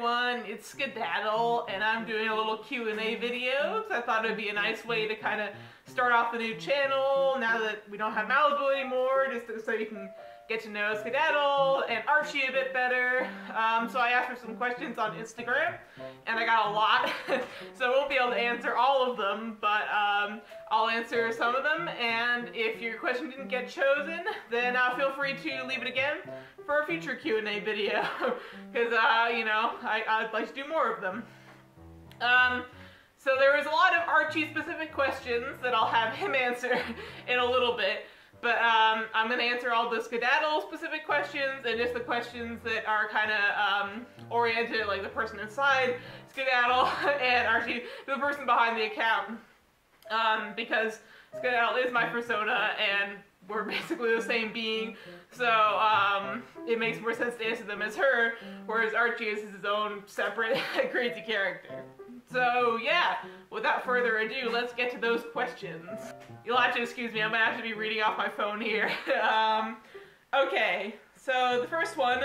everyone, it's Skedaddle, and I'm doing a little Q&A video because I thought it would be a nice way to kind of start off the new channel now that we don't have Malibu anymore, just so you can get to know Skedaddle and Archie a bit better. So I asked for some questions on Instagram, and I got a lot, so I won't be able to answer all of them, but I'll answer some of them, and if your question didn't get chosen, then feel free to leave it again for a future Q&A video, because, you know, I'd like to do more of them. So there was a lot of Archie-specific questions that I'll have him answer in a little bit, but I'm going to answer all the Skedaddle-specific questions and just the questions that are kind of oriented, like the person inside Skedaddle and Archie, the person behind the account, because Skedaddle is my persona and we're basically the same being, so it makes more sense to answer them as her, whereas Archie is his own separate crazy character. So yeah, without further ado, let's get to those questions. You'll have to excuse me, I'm gonna have to be reading off my phone here. Okay, so the first one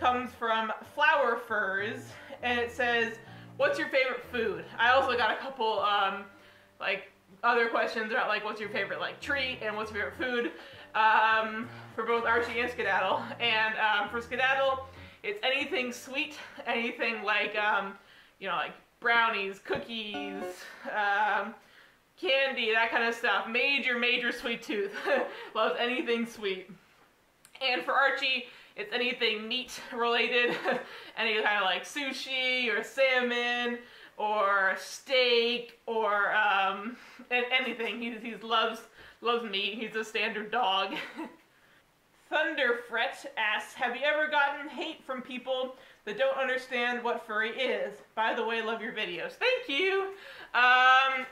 comes from Flower Furs, and it says, what's your favorite food? I also got a couple, like, other questions about, like, what's your favorite, like, treat, and what's your favorite food, for both Archie and Skedaddle. And, for Skedaddle, it's anything sweet, anything like, you know, like, brownies, cookies, candy, that kind of stuff. Major sweet tooth. Loves anything sweet. And for Archie, it's anything meat related. Any kind of like sushi or salmon or steak or anything. He loves meat. He's a standard dog. Thunderfret asks, have you ever gotten hate from people that don't understand what furry is? By the way, love your videos. Thank you! Yeah,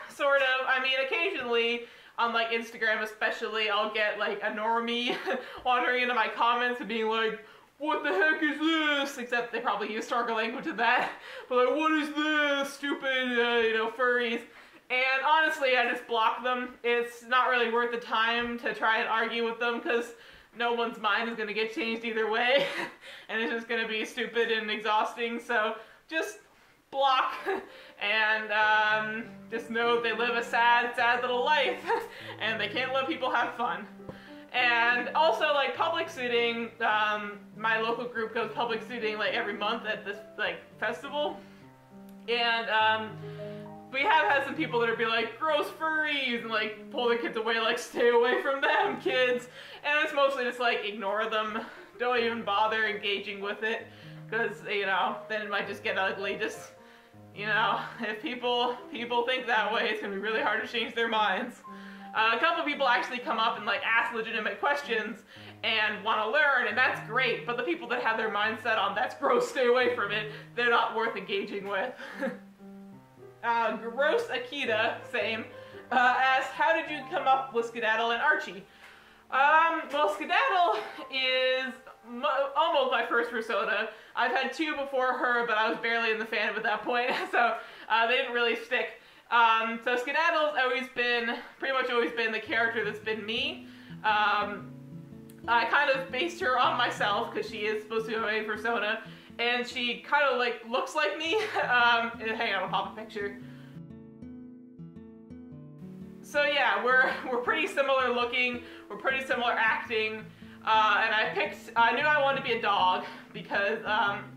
sort of. I mean, occasionally, on like Instagram especially, I'll get like a normie wandering into my comments and being like, what the heck is this? Except they probably use stronger language in that. But like, what is this? Stupid, you know, furries. And honestly, I just block them. It's not really worth the time to try and argue with them because no one's mind is going to get changed either way. And it's just going to be stupid and exhausting. So just block and just know they live a sad little life. And they can't let people have fun. And also, like, public suiting, my local group goes public suiting like every month at this like festival. And we have had some people that are be like, gross furries, and like pull their kids away, like stay away from them, kids. And it's mostly just like ignore them, don't even bother engaging with it, because, you know, then it might just get ugly. Just, you know, if people think that way, it's gonna be really hard to change their minds. A couple people actually come up and like ask legitimate questions and want to learn, and that's great, but the people that have their mind set on that's gross, stay away from it, they're not worth engaging with. Gross Akita, same, asks, how did you come up with Skedaddle and Archie? Well, Skedaddle is almost my first persona. I've had two before her, but I was barely in the fandom at that point, so they didn't really stick. So Skedaddle's pretty much always been the character that's been me. I kind of based her on myself, because she is supposed to be my main persona. And she kind of like looks like me. Hang on, I'll pop a picture. So yeah, we're pretty similar looking. We're pretty similar acting. And I knew I wanted to be a dog because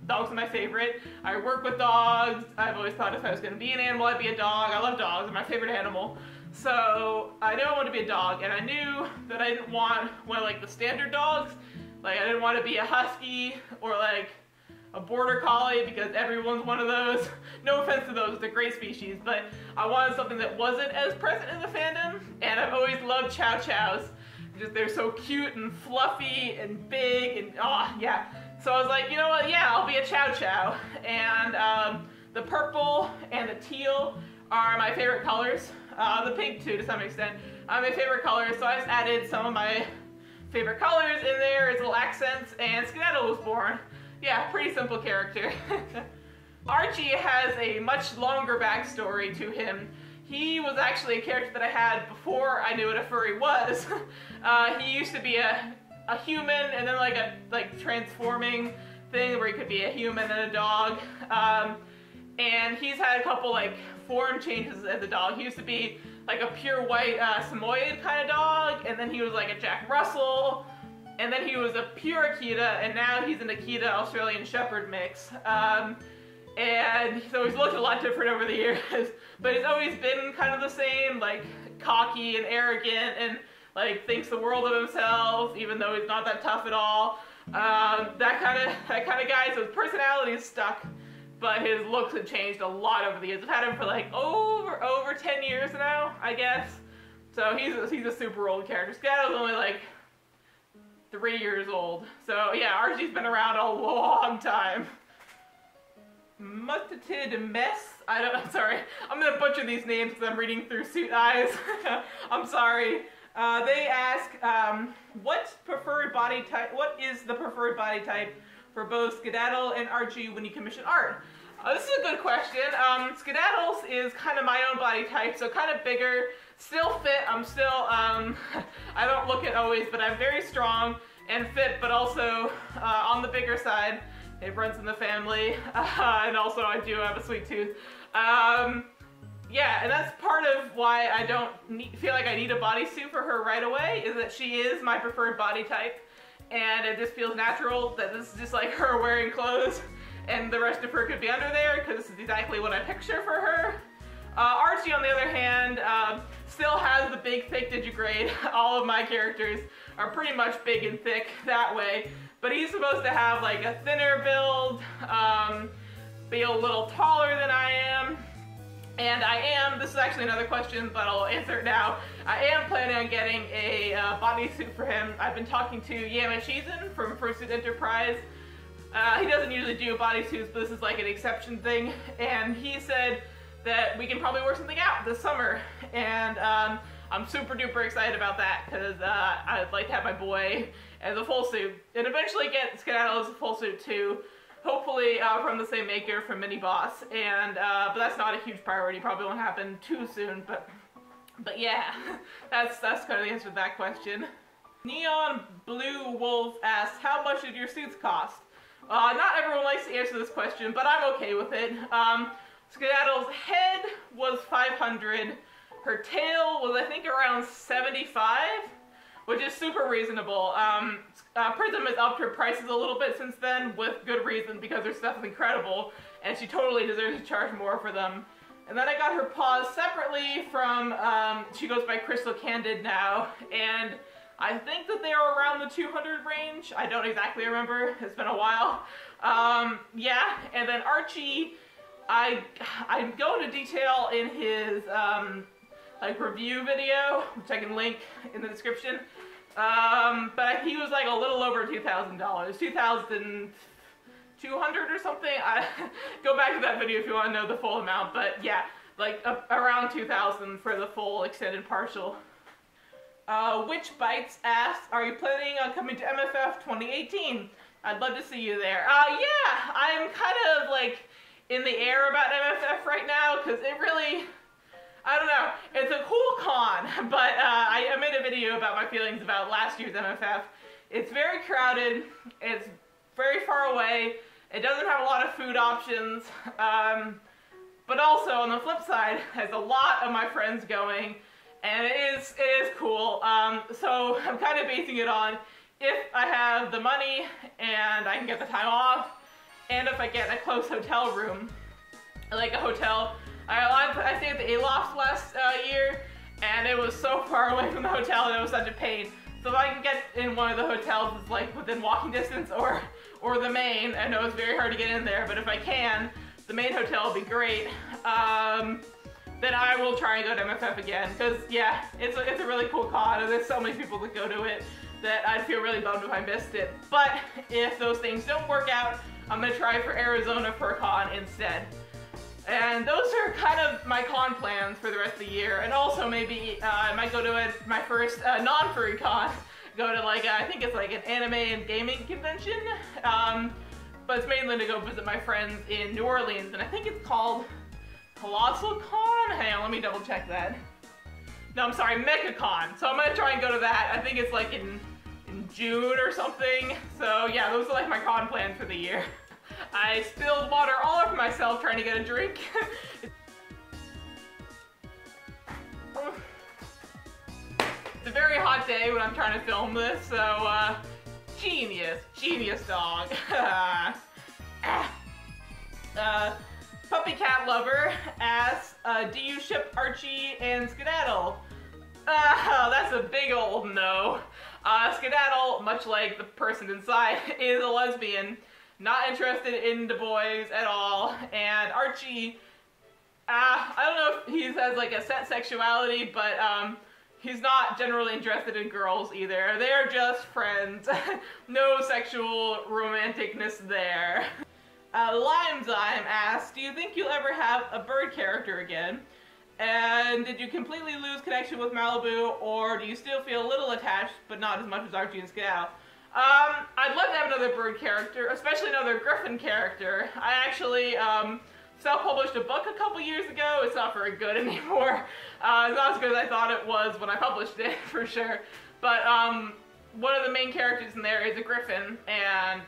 dogs are my favorite. I work with dogs. I've always thought if I was going to be an animal, I'd be a dog. I love dogs. They're my favorite animal. So I knew I wanted to be a dog, and I knew that I didn't want one of like the standard dogs. Like I didn't want to be a husky or like a border collie, because everyone's one of those. No offense to those, they're great species, but I wanted something that wasn't as present in the fandom, and I've always loved Chow Chows. Just they're so cute and fluffy and big and yeah. So I was like, you know what, yeah, I'll be a Chow Chow. And the purple and the teal are my favorite colors. The pink too, to some extent, are my favorite colors, so I just added some of my favorite colors in there as little accents, and Skedaddle was born. Yeah, pretty simple character. Archie has a much longer backstory to him. He was actually a character that I had before I knew what a furry was. He used to be a human, and then like transforming thing where he could be a human and a dog. And he's had a couple like form changes as a dog. He used to be like a pure white Samoyed kind of dog, and then he was like a Jack Russell, and then he was a pure Akita, and now he's an Akita Australian Shepherd mix. And so he's looked a lot different over the years, but he's always been kind of the same, like cocky and arrogant, and like thinks the world of himself, even though he's not that tough at all. That kind of guy. So his personality is stuck, but his looks have changed a lot over the years. I've had him for like over 10 years now, I guess. So he's a super old character. Skedaddle's only like 3 years old. So yeah, Archie's been around a long time. Mutated Mess. I'm sorry. I'm gonna butcher these names because I'm reading through suit eyes. I'm sorry. They ask, what is the preferred body type for both Skedaddle and Archie when you commission art? This is a good question. Skedaddle's is kind of my own body type, so kind of bigger, still fit. I'm still, I don't look it always, but I'm very strong and fit, but also on the bigger side. It runs in the family, and also I do have a sweet tooth. Yeah, and that's part of why I don't feel like I need a bodysuit for her right away, is that she is my preferred body type, and it just feels natural that this is just like her wearing clothes, and the rest of her could be under there, because this is exactly what I picture for her. Archie, on the other hand, still has the big, thick digigrade. All of my characters are pretty much big and thick that way, but he's supposed to have like a thinner build, be a little taller than I am. And I am, this is actually another question, but I'll answer it now. I am planning on getting a bodysuit for him. I've been talking to Yamashizan from Fursuit Enterprise. He doesn't usually do bodysuits, but this is like an exception thing. And he said that we can probably work something out this summer. And I'm super duper excited about that, because I'd like to have my boy as a full suit. And eventually get Skedaddle as a full suit too. Hopefully from the same maker, from Mini Boss, and but that's not a huge priority. Probably won't happen too soon, but yeah, that's kind of the answer to that question. Neon Blue Wolf asks, how much did your suits cost? Not everyone likes to answer this question, but I'm okay with it. Skedaddle's head was $500. Her tail was, I think, around $75. Which is super reasonable. Prism has upped her prices a little bit since then, with good reason, because their stuff is incredible, and she totally deserves to charge more for them. And then I got her paws separately from, she goes by Crystal Candid now, and I think that they are around the 200 range. I don't exactly remember, it's been a while. Yeah, and then Archie, I go into detail in his, like review video, which I can link in the description. But he was like a little over $2,000, $2,200 or something. Go back to that video if you want to know the full amount. But yeah, like around $2,000 for the full extended partial. Witch Bites asks, are you planning on coming to MFF 2018? I'd love to see you there. Yeah, I'm kind of like in the air about MFF right now, because it really, I don't know, it's a cool con, but I made a video about my feelings about last year's MFF. It's very crowded, it's very far away, it doesn't have a lot of food options, but also on the flip side, has a lot of my friends going, and it is cool. So I'm kind of basing it on if I have the money and I can get the time off, and if I get a close hotel room, like a hotel. I stayed at the Aloft last year, and it was so far away from the hotel and it was such a pain. So if I can get in one of the hotels that's like within walking distance, or the main, I know it's very hard to get in there, but if I can, the main hotel will be great. Then I will try and go to MFF again, because yeah, it's a really cool con, and there's so many people that go to it that I'd feel really bummed if I missed it. But if those things don't work out, I'm gonna try for Arizona for a con instead. And those are kind of my con plans for the rest of the year. And also maybe I might go to my first non-furry con. Go to like, I think it's like an anime and gaming convention. But it's mainly to go visit my friends in New Orleans. And I think it's called Colossal Con? Hang on, let me double check that. No, I'm sorry, Mecha Con. So I'm gonna try and go to that. I think it's like in in June or something. So yeah, those are like my con plans for the year. I spilled water all over myself trying to get a drink. It's a very hot day when I'm trying to film this, so genius dog. Puppy Cat Lover asks, do you ship Archie and Skedaddle? That's a big old no. Skedaddle, much like the person inside, is a lesbian. Not interested in the boys at all. And Archie, I don't know if he has like a set sexuality, but he's not generally interested in girls either. They're just friends. No sexual romanticness there. Limezyme asks, do you think you'll ever have a bird character again? And did you completely lose connection with Malibu, or do you still feel a little attached, but not as much as Archie and Skedaddle? I'd love to have another bird character, especially another griffin character. I actually self-published a book a couple years ago. It's not very good anymore. It's not as good as I thought it was when I published it, for sure. But one of the main characters in there is a griffin, and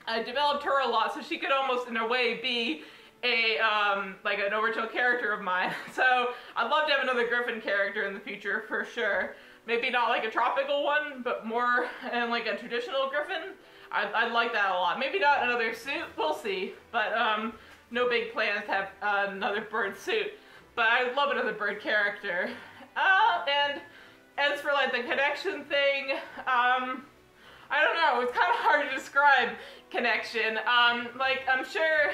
I developed her a lot, so she could almost, in a way, be a like an original character of mine. So I'd love to have another griffin character in the future, for sure. Maybe not like a tropical one, but more in like a traditional griffin. I'd like that a lot. Maybe not another suit, we'll see. But no big plans to have another bird suit. But I'd love another bird character. And as for like the connection thing, I don't know, it's kind of hard to describe connection. Like, I'm sure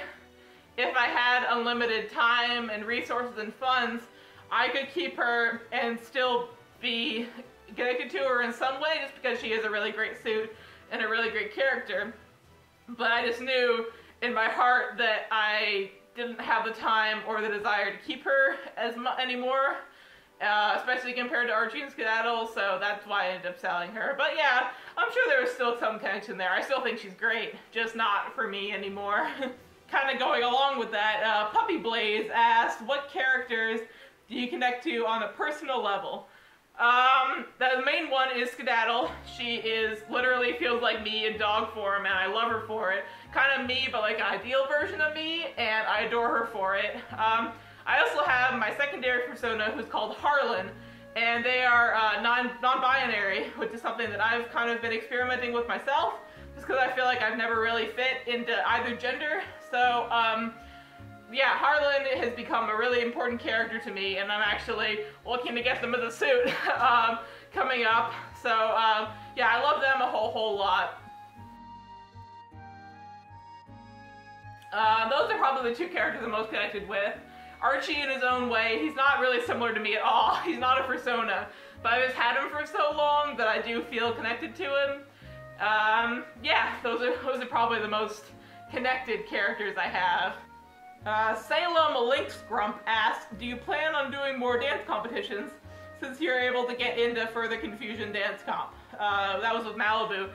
if I had unlimited time and resources and funds, I could keep her and still be connected to her in some way, just because she is a really great suit and a really great character. But I just knew in my heart that I didn't have the time or the desire to keep her anymore, especially compared to Archie and Skedaddle, so that's why I ended up selling her. But yeah, I'm sure there was still some connection there. I still think she's great, just not for me anymore. Kind of going along with that, Puppy Blaze asked, what characters do you connect to on a personal level? The main one is Skedaddle. She literally feels like me in dog form, and I love her for it. Kind of me, but like an ideal version of me, and I adore her for it. I also have my secondary persona, who's called Harlan, and they are non-binary, which is something that I've kind of been experimenting with myself, just because I feel like I've never really fit into either gender. So, yeah, Harlan has become a really important character to me, and I'm actually looking to get them as a suit coming up. So, yeah, I love them a whole lot. Those are probably the two characters I'm most connected with. Archie, in his own way, he's not really similar to me at all. He's not a persona, but I've just had him for so long that I do feel connected to him. Yeah, those are probably the most connected characters I have. Salem Lynx Grump asks, do you plan on doing more dance competitions since you're able to get into Further Confusion Dance Comp? That was with Malibu.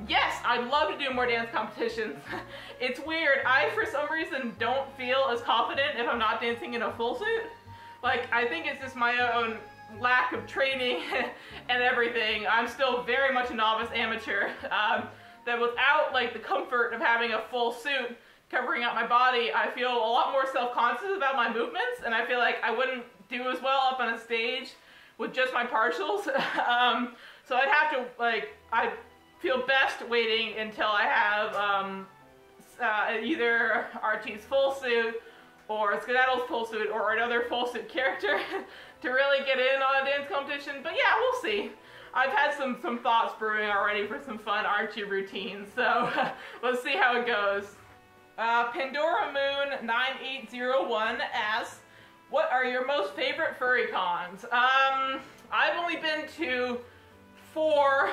Yes, I'd love to do more dance competitions. It's weird, I for some reason don't feel as confident if I'm not dancing in a full suit. Like, I think it's just my own lack of training and everything. I'm still very much a novice amateur. That without like the comfort of having a full suit covering up my body, I feel a lot more self-conscious about my movements, and I feel like I wouldn't do as well up on a stage with just my partials. So I'd have to, like, I feel best waiting until I have either Archie's full suit or Skedaddle's full suit or another full suit character to really get in on a dance competition. But yeah, we'll see. I've had some thoughts brewing already for some fun Archie routines, so let's see how it goes. Pandora Moon 9801 asks, what are your most favorite furry cons? I've only been to four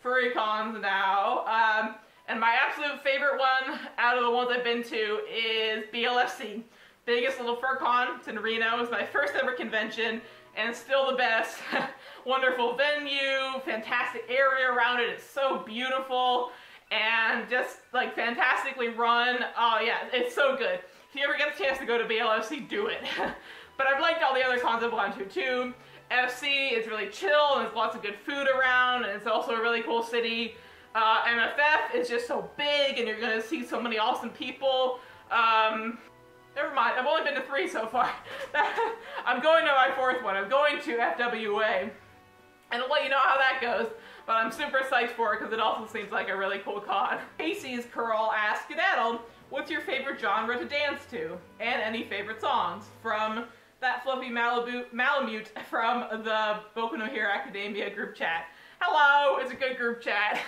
furry cons now, and my absolute favorite one out of the ones I've been to is BLFC. Biggest little fur con. It's in Reno. It was my first ever convention, and still the best. Wonderful venue, fantastic area around it. It's so beautiful, and just like fantastically run. Oh yeah, it's so good. If you ever get the chance to go to BLFC, do it. But I've liked all the other cons I've gone to too. FC is really chill and there's lots of good food around, and it's also a really cool city. MFF is just so big and you're going to see so many awesome people. Never mind, I've only been to 3 so far. I'm going to my 4th one. I'm going to FWA. And I'll let you know how that goes. But I'm super psyched for it because it also seems like a really cool con. Casey's Curl asks, Skedaddle, what's your favorite genre to dance to? And any favorite songs? From that fluffy Malamute from the Boku no Hero Academia group chat. Hello, it's a good group chat.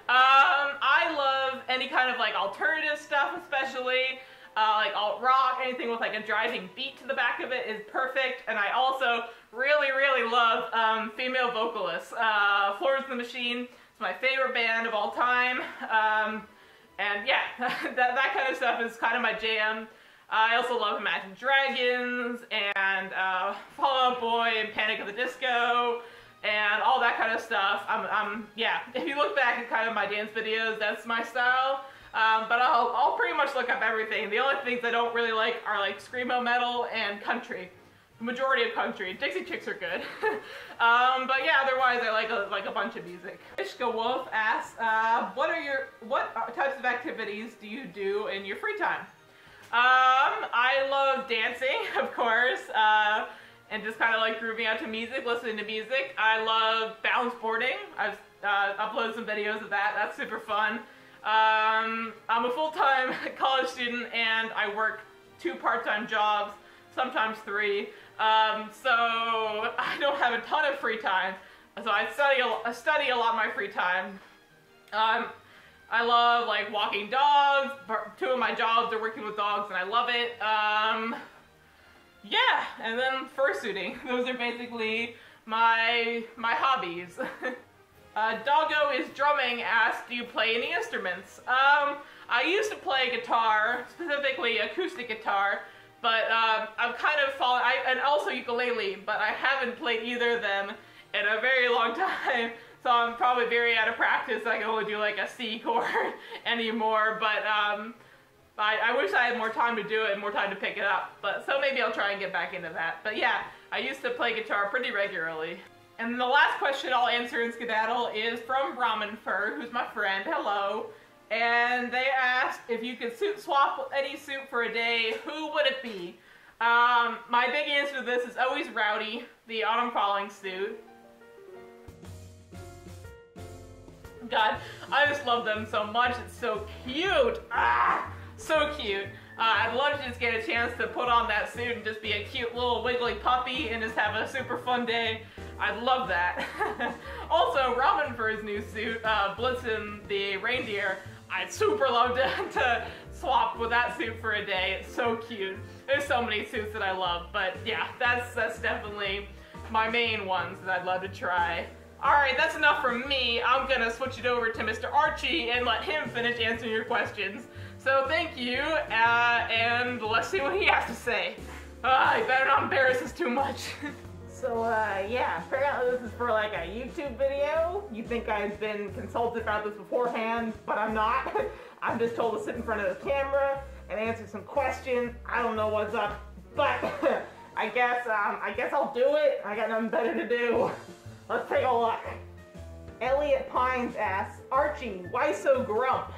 I love any kind of like alternative stuff, especially like alt rock. Anything with like a driving beat to the back of it is perfect. And I also really love female vocalists. Florence and the Machine is my favorite band of all time. And yeah, that kind of stuff is kind of my jam. I also love Imagine Dragons and Fall Out Boy and Panic at the Disco and all that kind of stuff. Yeah, if you look back at kind of my dance videos, that's my style. But I'll pretty much look up everything. The only things I don't really like are like screamo metal and country. The majority of country. Dixie Chicks are good. But yeah, otherwise I like a bunch of music. Ishka Wolf asks, what types of activities do you do in your free time? I love dancing, of course, and just kind of like grooving out to music, listening to music. I love balance boarding. I've uploaded some videos of that. That's super fun. I'm a full-time college student and I work 2 part-time jobs, sometimes 3. So I don't have a ton of free time. So I study a lot of my free time. I love like walking dogs. 2 of my jobs are working with dogs and I love it. Yeah, and then fursuiting. Those are basically my hobbies. Doggo is drumming asks, do you play any instruments? I used to play guitar, specifically acoustic guitar, but I've kind of fallen, and also ukulele, but I haven't played either of them in a very long time. So I'm probably very out of practice. I can only do like a C chord anymore, but I wish I had more time to do it and more time to pick it up. But so maybe I'll try and get back into that. But yeah, I used to play guitar pretty regularly. And the last question I'll answer in Skedaddle is from Ramen Fur, who's my friend. Hello. And they asked if you could swap any suit for a day, who would it be? My big answer to this is always Rowdy, the Autumn Falling suit. God, I just love them so much. It's so cute. Ah, so cute. I'd love to just get a chance to put on that suit and just be a cute little wiggly puppy and just have a super fun day. I'd love that. Also, Ramen for his new suit, Blitzen the reindeer, I'd super love to swap with that suit for a day. It's so cute. There's so many suits that I love, but yeah, that's definitely my main ones that I'd love to try. Alright, that's enough from me. I'm gonna switch it over to Mr. Archie and let him finish answering your questions. So thank you, and let's see what he has to say. I better not embarrass us too much. So yeah, apparently this is for like a YouTube video. You think I've been consulted about this beforehand, but I'm not. I'm just told to sit in front of the camera and answer some questions. I don't know what's up, but I guess I'll do it. I got nothing better to do. Let's take a look. Elliot Pines asks, Archie, why so grump?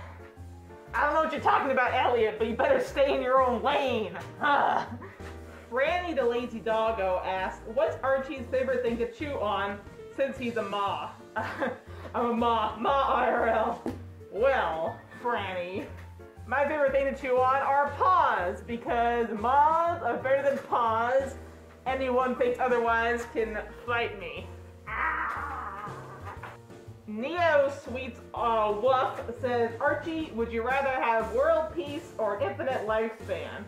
I don't know what you're talking about, Elliot, but you better stay in your own lane. Franny the Lazy Doggo asks, what's Archie's favorite thing to chew on since he's a ma? I'm a ma IRL. Well, Franny, my favorite thing to chew on are paws, because maws are better than paws. Anyone thinks otherwise can fight me. Neo Sweets Woof says, Archie, would you rather have world peace or infinite lifespan?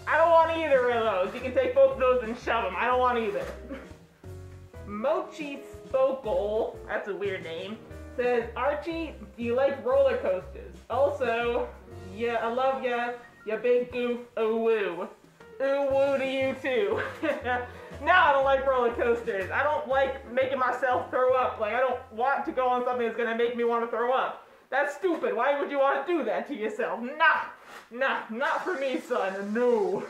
I don't want either of those. You can take both of those and shove them. I don't want either. Mochi Spokal, that's a weird name, says, Archie, do you like roller coasters? Also, yeah, I love ya, you big goof, ooh woo. Ooh woo to you too. No, I don't like roller coasters. I don't like making myself throw up. Like, I don't want to go on something that's gonna make me want to throw up. That's stupid. Why would you want to do that to yourself? Nah, not for me, son. No.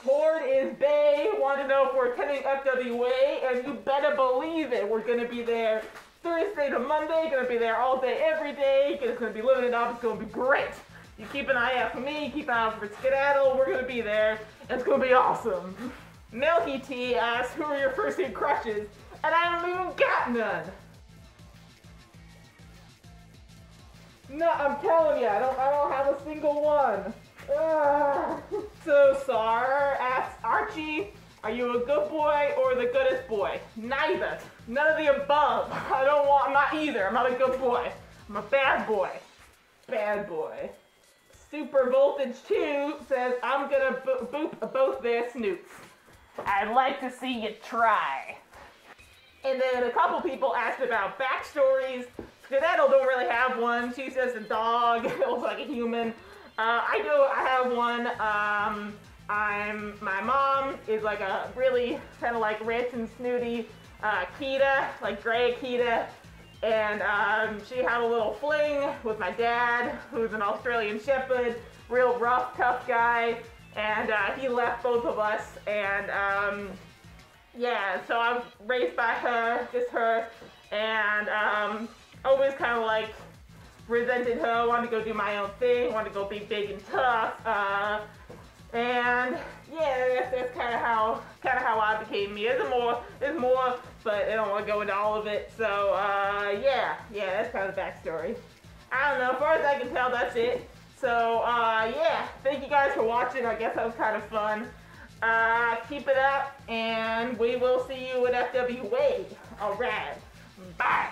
Horde is Bay. Want to know if we're attending FWA, and you better believe it. We're going to be there Thursday to Monday. Going to be there all day, every day. It's going to be limited up. It's going to be great. You keep an eye out for me. Keep an eye out for Skedaddle. We're going to be there. It's going to be awesome. Milky T asks, who are your first 8 crushes? And I haven't even got none. No, I'm telling you, I don't have a single one. So Sar asks, Archie, are you a good boy or the goodest boy? Neither. None of the above. I'm not either. I'm not a good boy. I'm a bad boy. Bad boy. Super Voltage 2 says, I'm gonna boop both their snoots. I'd like to see you try. And then a couple people asked about backstories. Skedaddle don't really have one. She's just a dog. It looks like a human. I do. I have one. My mom is like a really kind of like rich and snooty Akita, like gray Akita. And she had a little fling with my dad, who's an Australian Shepherd, real rough, tough guy. And he left both of us. And yeah, so I was raised by her, just her. And always kind of like resented her, wanted to go do my own thing, wanted to go be big and tough. And yeah, that's kind of how I became me. There's more, but I don't want to go into all of it. So yeah, that's kind of the backstory. I don't know. As far as I can tell, that's it. So yeah, thank you guys for watching. I guess that was kind of fun. Keep it up, and we will see you at FWA. All right, bye.